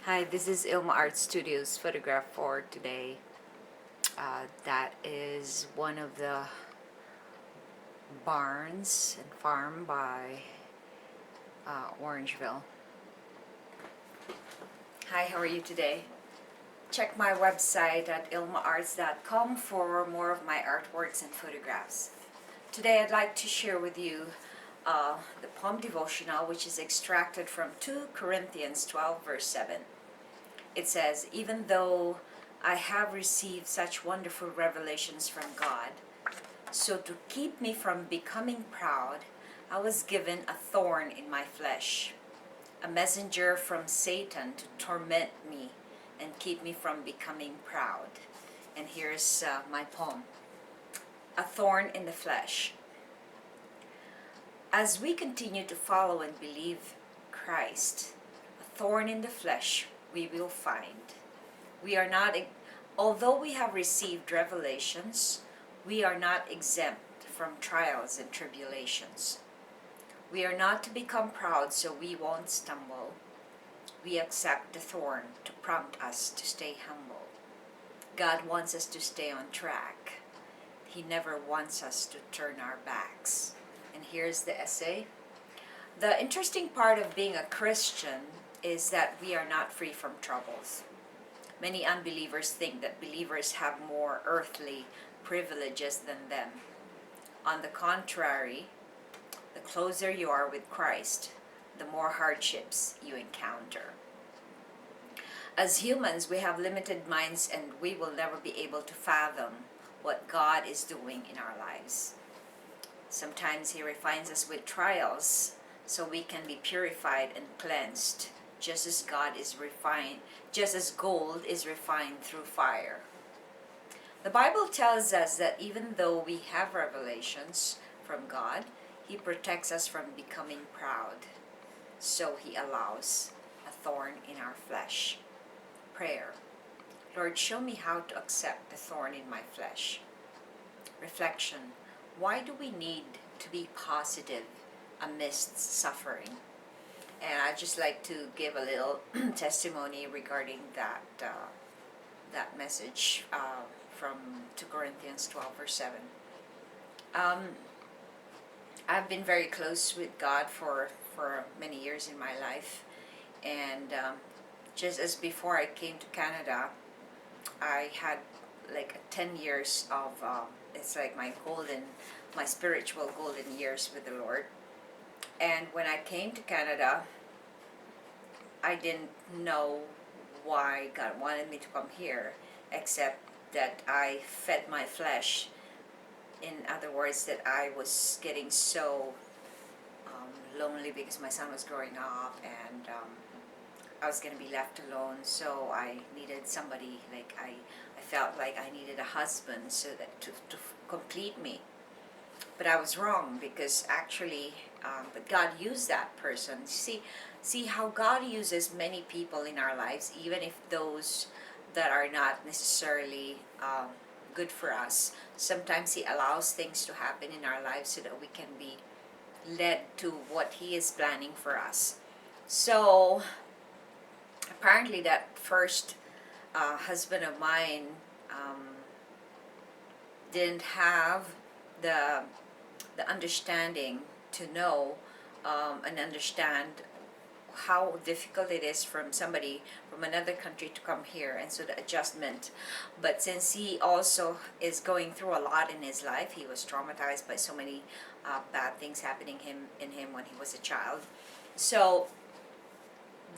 Hi, this is Ilma Art Studios photograph for today. That is one of the barns and farm by Orangeville. Hi, how are you today? Check my website at ilmaarts.com for more of my artworks and photographs. Today I'd like to share with you the poem Devotional, which is extracted from 2 Corinthians 12 verse 7. It says, "Even though I have received such wonderful revelations from God, so to keep me from becoming proud, I was given a thorn in my flesh, a messenger from Satan to torment me and keep me from becoming proud." And here's my poem, A Thorn in the Flesh. As we continue to follow and believe Christ, a thorn in the flesh we will find. We are not, although we have received revelations, we are not exempt from trials and tribulations. We are not to become proud so we won't stumble. We accept the thorn to prompt us to stay humble. God wants us to stay on track. He never wants us to turn our backs. And here's the essay. The interesting part of being a Christian is that we are not free from troubles. Many unbelievers think that believers have more earthly privileges than them. On the contrary, the closer you are with Christ, the more hardships you encounter. As humans, we have limited minds and we will never be able to fathom what God is doing in our lives. Sometimes He refines us with trials so we can be purified and cleansed, just as gold is refined through fire. The Bible tells us that even though we have revelations from God, He protects us from becoming proud. So He allows a thorn in our flesh. Prayer. Lord, show me how to accept the thorn in my flesh. Reflection. Why do we need to be positive amidst suffering? And I'd just like to give a little testimony regarding that message from 2 Corinthians 12 verse 7. I've been very close with God for many years in my life, and just as before I came to Canada, I had like 10 years of it's like my spiritual golden years with the Lord. And when I came to Canada, I didn't know why God wanted me to come here, except that I fed my flesh. In other words, that I was getting so lonely because my son was growing up, and I was going to be left alone, so I needed somebody, I felt like I needed a husband so that to complete me. But I was wrong, because actually, but God used that person. See how God uses many people in our lives, even if those that are not necessarily good for us. Sometimes He allows things to happen in our lives so that we can be led to what He is planning for us. So apparently that first husband of mine didn't have the understanding to know and understand how difficult it is from somebody from another country to come here, and so the adjustment. But since he also is going through a lot in his life, he was traumatized by so many bad things happening in him when he was a child. So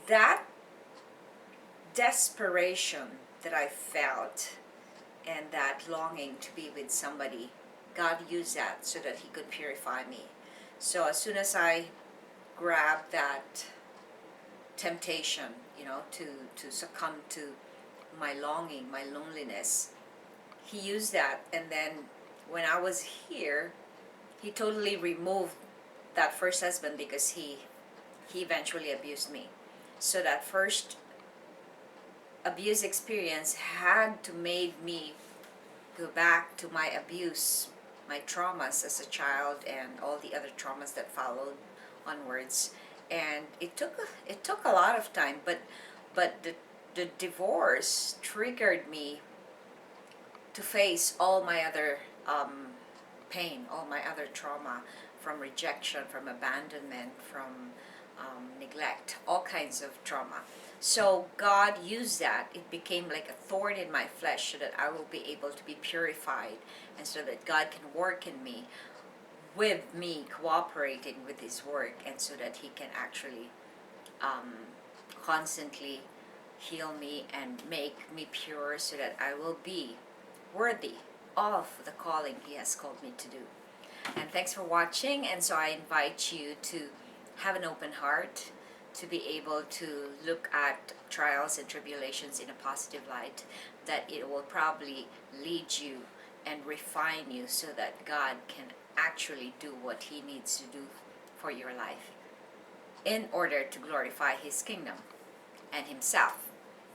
that desperation that I felt and that longing to be with somebody, God used that so that He could purify me. So as soon as I grabbed that temptation, to succumb to my longing, my loneliness, He used that. And then when I was here, He totally removed that first husband, because he eventually abused me. So that first abuse experience had to made me go back to my abuse, my traumas as a child, and all the other traumas that followed onwards. And it took a lot of time, but But the divorce triggered me to face all my other pain, all my other trauma, from rejection, from abandonment, from neglect, all kinds of trauma. So God used that. It became like a thorn in my flesh so that I will be able to be purified, and so that God can work in me, with me cooperating with His work, and so that He can actually constantly heal me and make me pure, so that I will be worthy of the calling He has called me to do. And thanks for watching. And so I invite you to have an open heart, to be able to look at trials and tribulations in a positive light, that it will probably lead you and refine you so that God can actually do what He needs to do for your life in order to glorify His kingdom and Himself.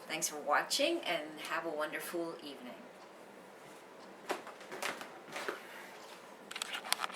Thanks for watching, and have a wonderful evening.